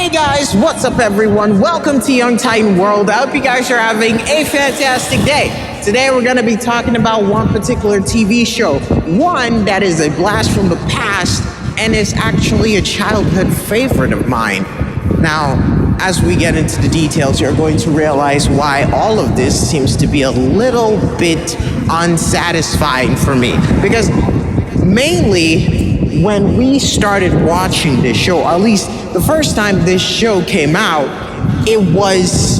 Hey guys, what's up everyone? Welcome to Young Titan World. I hope you guys are having a fantastic day. Today we're going to be talking about one particular TV show. One that is a blast from the past and is actually a childhood favorite of mine. Now, as we get into the details, you're going to realize why all of this seems to be a little bit unsatisfying for me. Because mainly, when we started watching this show, or at least the first time this show came out, it was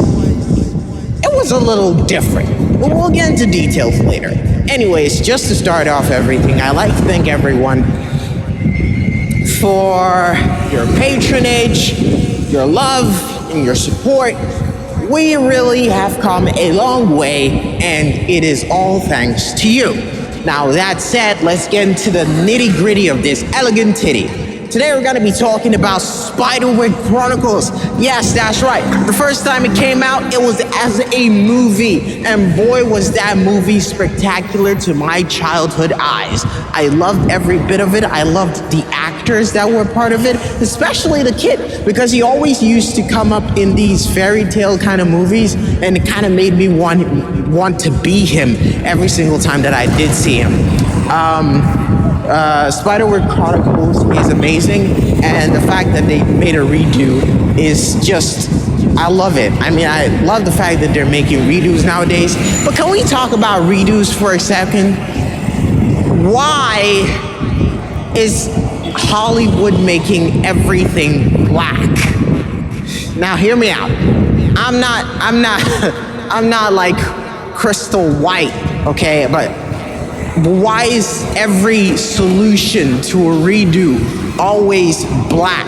a little different. But we'll get into details later. Anyways, just to start off everything, I'd like to thank everyone for your patronage, your love, and your support. We really have come a long way, and it is all thanks to you. Now, that said, let's get into the nitty-gritty of this elegant titty. Today, we're going to be talking about Spiderwick Chronicles. Yes, that's right. The first time it came out, it was as a movie. And boy, was that movie spectacular to my childhood eyes. I loved every bit of it. I loved the actors that were part of it, especially the kid, because he always used to come up in these fairy tale kind of movies, and it kind of made me want to be him every single time that I did see him. Spiderwick Chronicles is amazing, and the fact that they made a redo is just, I love it. I mean, I love the fact that they're making redos nowadays, but can we talk about redos for a second? Why is Hollywood making everything black? Now, hear me out. I'm not like crystal white, okay, but why is every solution to a redo always black?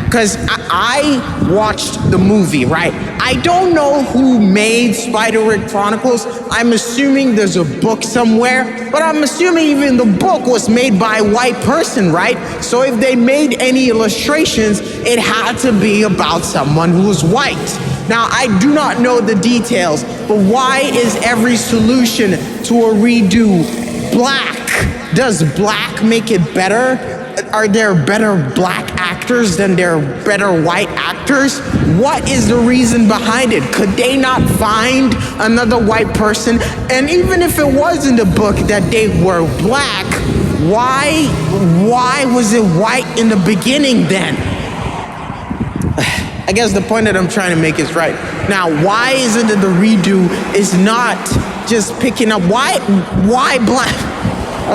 Because I watched the movie, right? I don't know who made Spiderwick Chronicles. I'm assuming there's a book somewhere, but I'm assuming even the book was made by a white person, right? So if they made any illustrations, it had to be about someone who was white. Now, I do not know the details, but why is every solution to a redo black? Does black make it better? Are there better black actors than there are better white actors? What is the reason behind it? Could they not find another white person? And even if it was in the book that they were black, why was it white in the beginning then? I guess the point that I'm trying to make is right. Now, why is it that the redo is not just picking up? Why black?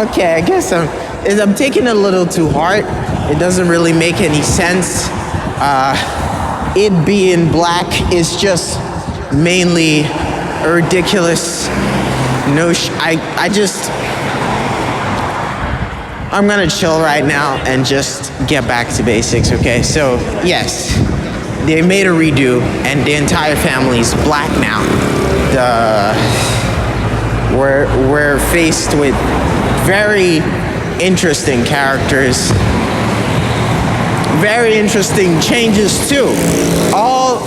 Okay, I guess I'm taking it a little too hard. It doesn't really make any sense. It being black is just mainly a ridiculous notion. I'm gonna chill right now and just get back to basics, okay? So, yes, they made a redo and the entire family's black now. We're faced with very interesting characters, very interesting changes too, all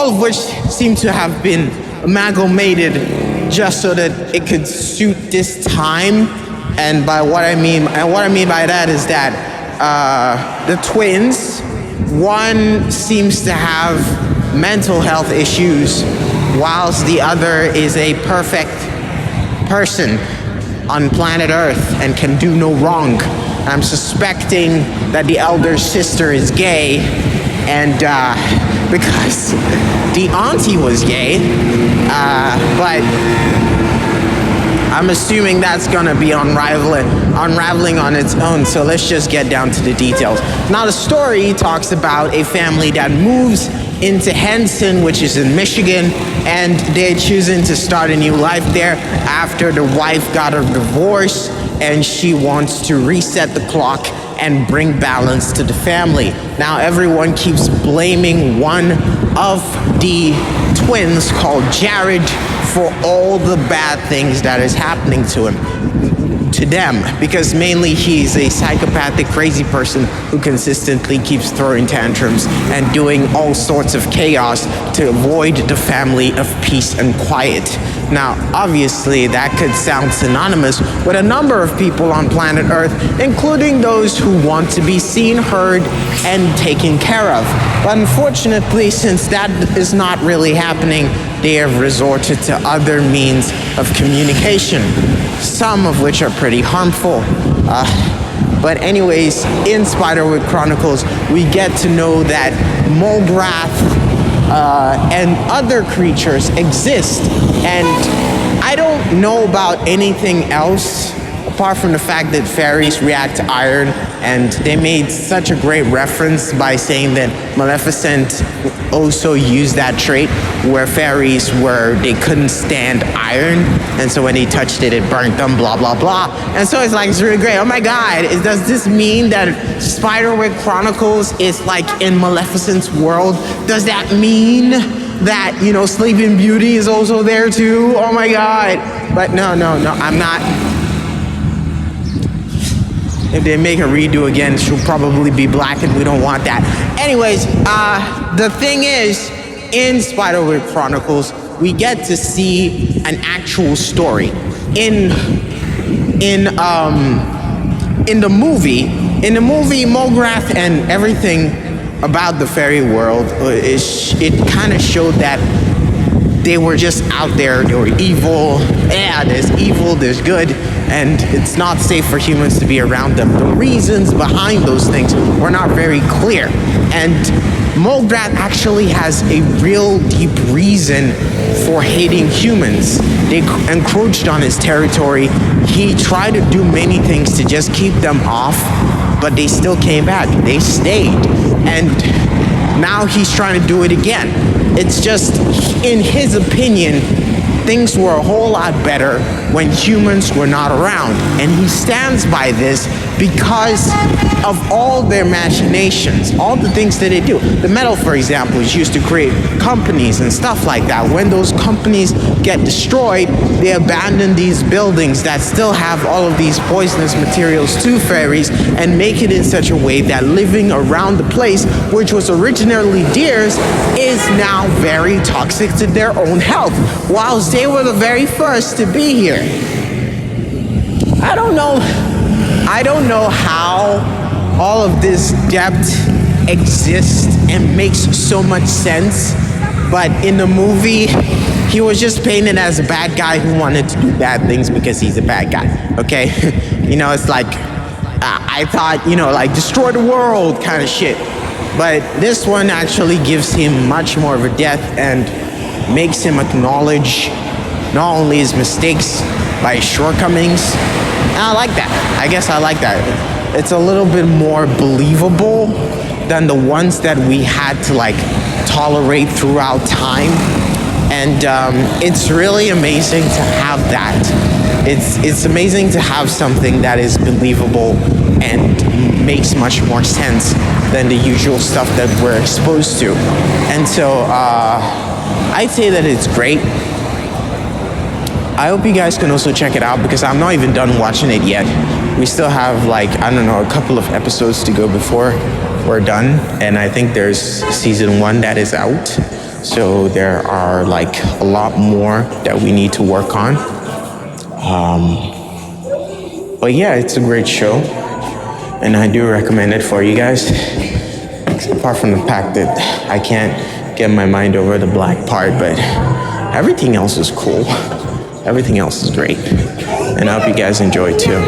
of which seem to have been amalgamated just so that it could suit this time. And what I mean by that is that the twins, one seems to have mental health issues, whilst the other is a perfect person on planet Earth and can do no wrong. I'm suspecting that the elder sister is gay, and because the auntie was gay, but I'm assuming that's gonna be unraveling on its own, so let's just get down to the details. Now, the story talks about a family that moves into Henson, which is in Michigan, and they're choosing to start a new life there after the wife got a divorce and she wants to reset the clock and bring balance to the family. Now, everyone keeps blaming one of the twins called Jared for all the bad things that is happening to them, because mainly he's a psychopathic crazy person who consistently keeps throwing tantrums and doing all sorts of chaos to avoid the family of peace and quiet. Now, obviously, that could sound synonymous with a number of people on planet Earth, including those who want to be seen, heard, and taken care of. But unfortunately, since that is not really happening, they have resorted to other means of communication, some of which are pretty harmful. But anyways, in Spiderwick Chronicles, we get to know that Mograth and other creatures exist. And I don't know about anything else apart from the fact that fairies react to iron, and they made such a great reference by saying that Maleficent also used that trait where fairies they couldn't stand iron, and so when they touched it, it burnt them, blah, blah, blah. And so it's like, it's really great. Oh my God, does this mean that Spiderwick Chronicles is like in Maleficent's world? Does that mean that, Sleeping Beauty is also there too? Oh my God. But no, I'm not. If they make a redo again, she'll probably be black, and we don't want that. Anyways, the thing is, in Spiderwick Chronicles, we get to see an actual story. In the movie, Mograth and everything about the fairy world, it kind of showed that they were just out there, they were evil. Yeah, there's evil, there's good, and it's not safe for humans to be around them. The reasons behind those things were not very clear. And Mograth actually has a real deep reason for hating humans. They encroached on his territory. He tried to do many things to just keep them off, but they still came back. They stayed. And now he's trying to do it again. It's just, in his opinion, things were a whole lot better when humans were not around. And he stands by this because of all their machinations, all the things that they do. The metal, for example, is used to create companies and stuff like that. When those companies get destroyed, they abandon these buildings that still have all of these poisonous materials to fairies and make it in such a way that living around the place, which was originally theirs, is now very toxic to their own health, whilst they were the very first to be here. I don't know how all of this depth exists and makes so much sense, but in the movie, he was just painted as a bad guy who wanted to do bad things because he's a bad guy, okay? It's like, I thought, like destroy the world kind of shit. But this one actually gives him much more of a depth and makes him acknowledge not only his mistakes, but his shortcomings. And I like that. I guess I like that. It's a little bit more believable than the ones that we had to tolerate throughout time. And it's really amazing to have that. It's amazing to have something that is believable and makes much more sense than the usual stuff that we're exposed to. And so I'd say that it's great. I hope you guys can also check it out because I'm not even done watching it yet. We still have a couple of episodes to go before we're done. And I think there's season 1 that is out. So there are a lot more that we need to work on. But yeah, it's a great show. And I do recommend it for you guys. Apart from the fact that I can't get my mind over the black part, but everything else is cool. Everything else is great. And I hope you guys enjoy too.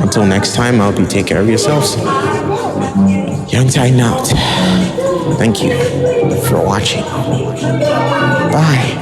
Until next time, I hope you take care of yourselves. Young Titan out. Thank you for watching. Bye.